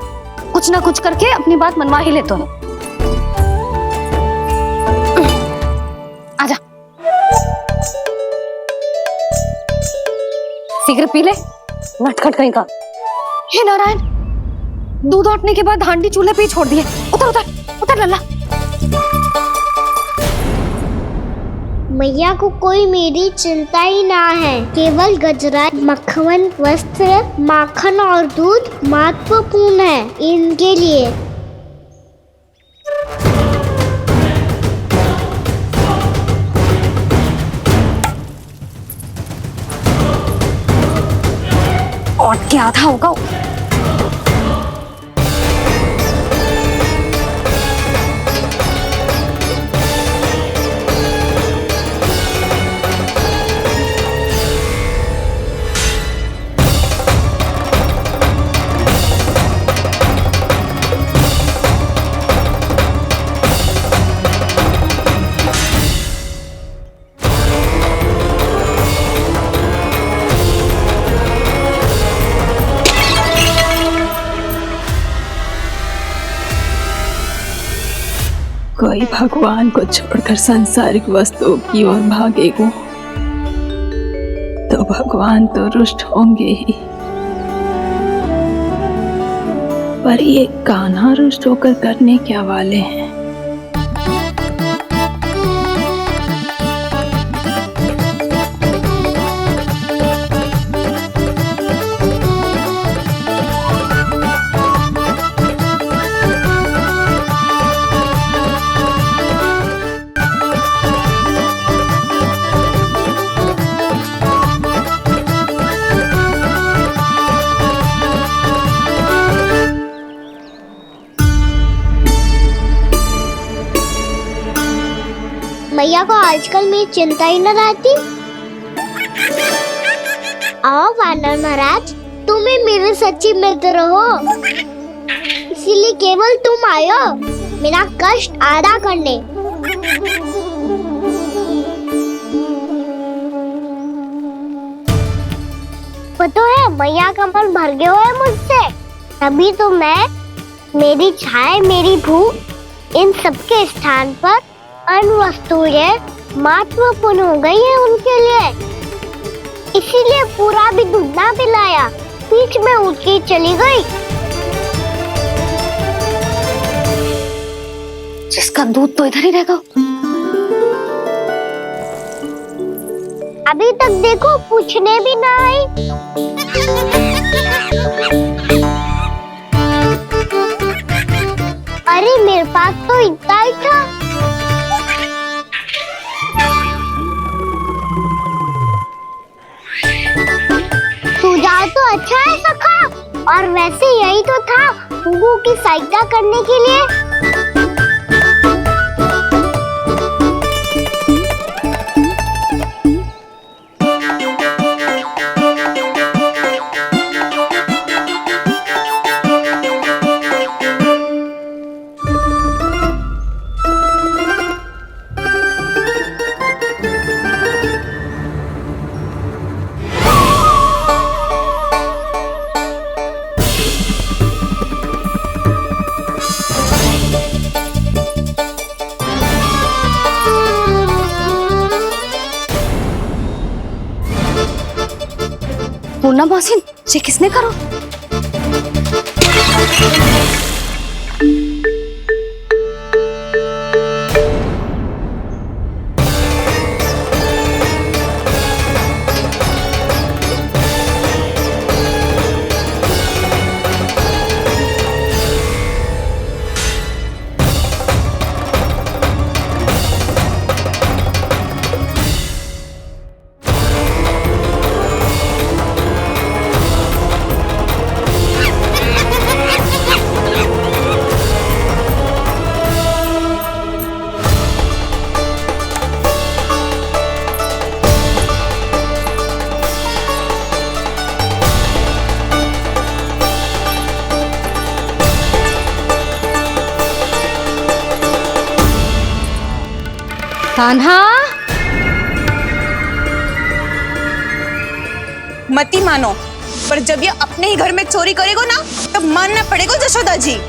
कुछ ना कुछ करके अपनी बात मनवा ही लेता है। आजा, शीघ्र पी ले, नटखट कहीं का। हे नारायण, दूध औटने के बाद हांडी चूल्हे पे ही छोड़ दिए। उतर उतर उतर लल्ला। मैया को कोई मेरी चिंता ही ना है, केवल गजरा, मक्खन, वस्त्र, माखन और दूध महत्वपूर्ण है इनके लिए। और क्या था होगा? कोई भगवान को छोड़कर सांसारिक वस्तुओं की ओर भागेगा तो भगवान तो रुष्ट होंगे ही, पर ये कान्हा रुष्ट होकर करने क्या वाले हैं? मैया को आजकल मेरी चिंता ही न रहती। आओ वानर महाराज, तुम ही मेरे सच्ची मित्र हो, इसीलिए केवल तुम आयो मेरा कष्ट आधा करने। पता है मैया का मन भर गया है मुझसे, तभी तो मैं, मेरी छाया, मेरी भूख, इन सबके स्थान पर अन्य वस्तुएं महत्वपूर्ण हो गई है उनके लिए। इसीलिए पूरा भी दूध ना पिलाया, बीच में उठ के चली गई। जिसका दूध तो इधर ही रहेगा। अभी तक देखो पूछने भी ना आई। अरे मेरे पास तो इतना ही था। सुझाव तो अच्छा है सखा, और वैसे यही तो था गुगू की सहायता करने के लिए। मुन्ना मोहसिन, ये किसने करो? कान्हा, मती मानो, पर जब ये अपने ही घर में चोरी करेगा ना, तब मानना पड़ेगा जशोदा जी।